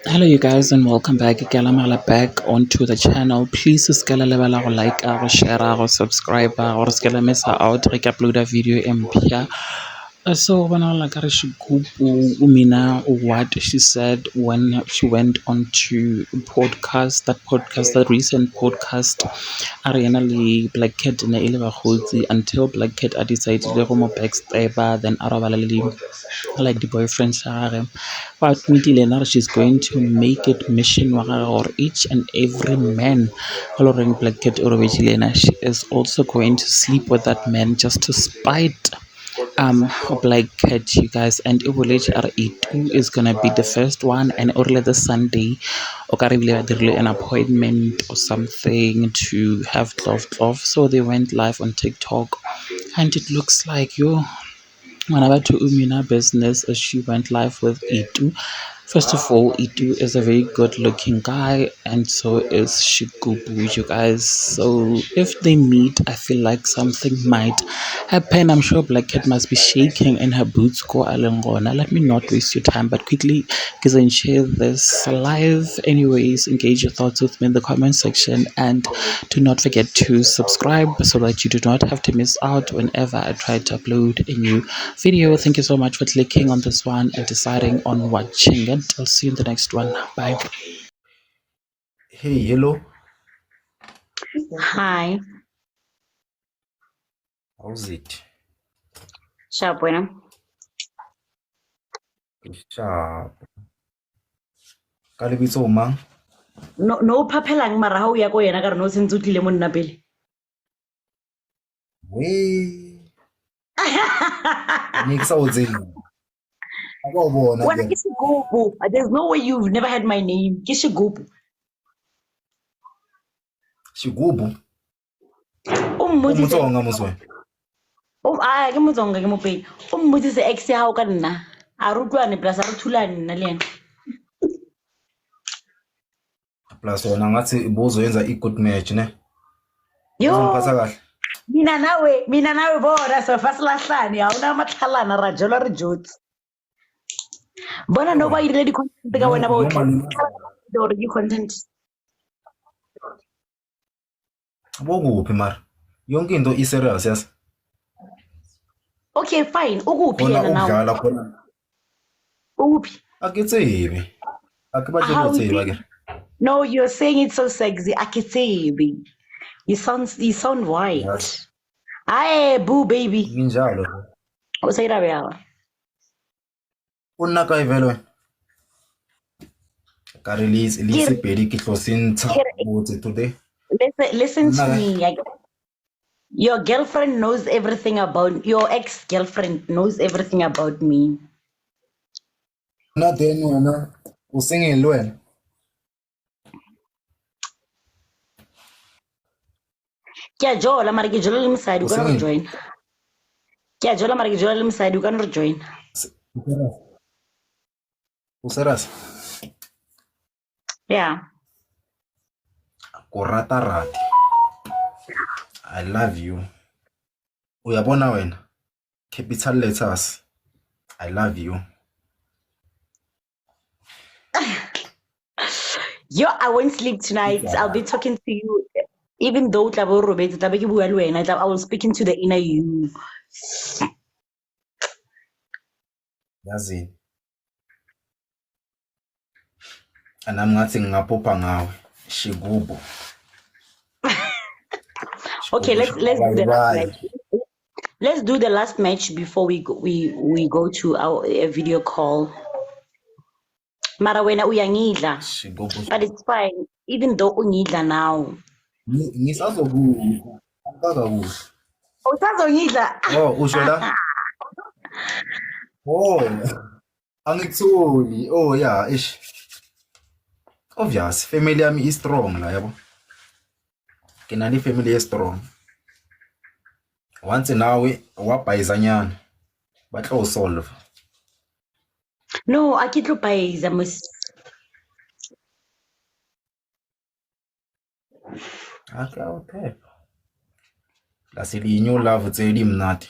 Hello, you guys, and welcome back. Galamala back onto the channel. Please skala level like, share, subscribe, or skala miss out. Upload a video and so when I like Umina what she said when she went on to that recent podcast, Ariana Lee Black Cat in the until Black Cat I decided to go more backstabber than Aravalali like the boyfriend Sarah. But Midilena, she's going to make it mission or each and every man following Black Cat or Vigilena. She is also going to sleep with that man just to spite Black Cat, you guys, and HRE2 is gonna be the first one, and early the Sunday, or an appointment or something to have love. So they went live on TikTok, and it looks like you. Whenever to Umina business, she went live with Itu. First of all, Itu is a very good looking guy, and so is Shigubu, you guys. So if they meet, I feel like something might happen. I'm sure Black Cat must be shaking in her boots. Go Alengona. Let me not waste your time, but quickly, because I share this live. Anyways, engage your thoughts with me in the comment section, and do not forget to subscribe so that you do not have to miss out whenever I try to upload a new video. Thank you so much for clicking on this one and deciding on watching it. I'll see you in the next one. Bye. Hey, hello. Hi, How's it? siya bueno. Sharp. Ka lebitso mang? No phaphelang mara ha o ya ko yena ka re no sentse o tlile mo nna pele. Wee. Ne ke sa o tseng. A ka o bona Wena ke. ke Shigubu. There's no way you've never had my name. Ke Shigubu. Shigubu. O O mmotsise. Motsonga moswe. Ke Motsonga ke Mopedi. O mmotsise ex ya hao ka nna. A re utlwane plus a re thulane nna le yena. Plus wona ngathi ubuzoyenza i-good match ne. Yo, Uzomphatha kahle. mina nawe bona so fasilahlane awuna matlhalana ra jelwa re jotsi. Bona no ba irile di content ka wena ba o tle di content. Bokuphi mara? Yonke into i-serious yas. Okay, fine. Ukuphi Khona yena nawe? ukudlala khona. Ukuphi? Akitsebi. Akibatshela How utseba is ke. it? No, you're saying it so sexy. Akitsebi. You sound white. Yes. Aye, boo baby. Nginjalo. O say that well. Una kae vele wena? Ka release pedi ke tlosintsha botse today. Listen to me. Your girlfriend knows everything about your ex-girlfriend knows everything about me. Na then wena usingile wena. Kya jola mara ke jola le mosadi o ka Usingile. re join. Kya jola mara ke jola le mosadi o ka re join. Useras. Yeah. Kurata rati. I love you. Uyabona wena. Capital letters. I love you. Yo, I won't sleep tonight. I'll be talking to you. Even though I will speak into the inner you. Yazi. And I'm not saying ngapopa ngawe. Shigubu. Okay, let's do the last match. Let's do the last match before we go to our video call. Mara wena uyangidla. But it's fine. Even though ungidla now. Ngisazokuza. Akakakuhle. Usazongidla. Oh, usho la? Oh. Angikutholi. Oh yeah, ish. Obvious, family yami is strong la yabo. Kina ni family is strong. Once nawe wabhayizanyana batlo solve. No, akitlo paisa mus. Okay. La sili new love tse di mnati.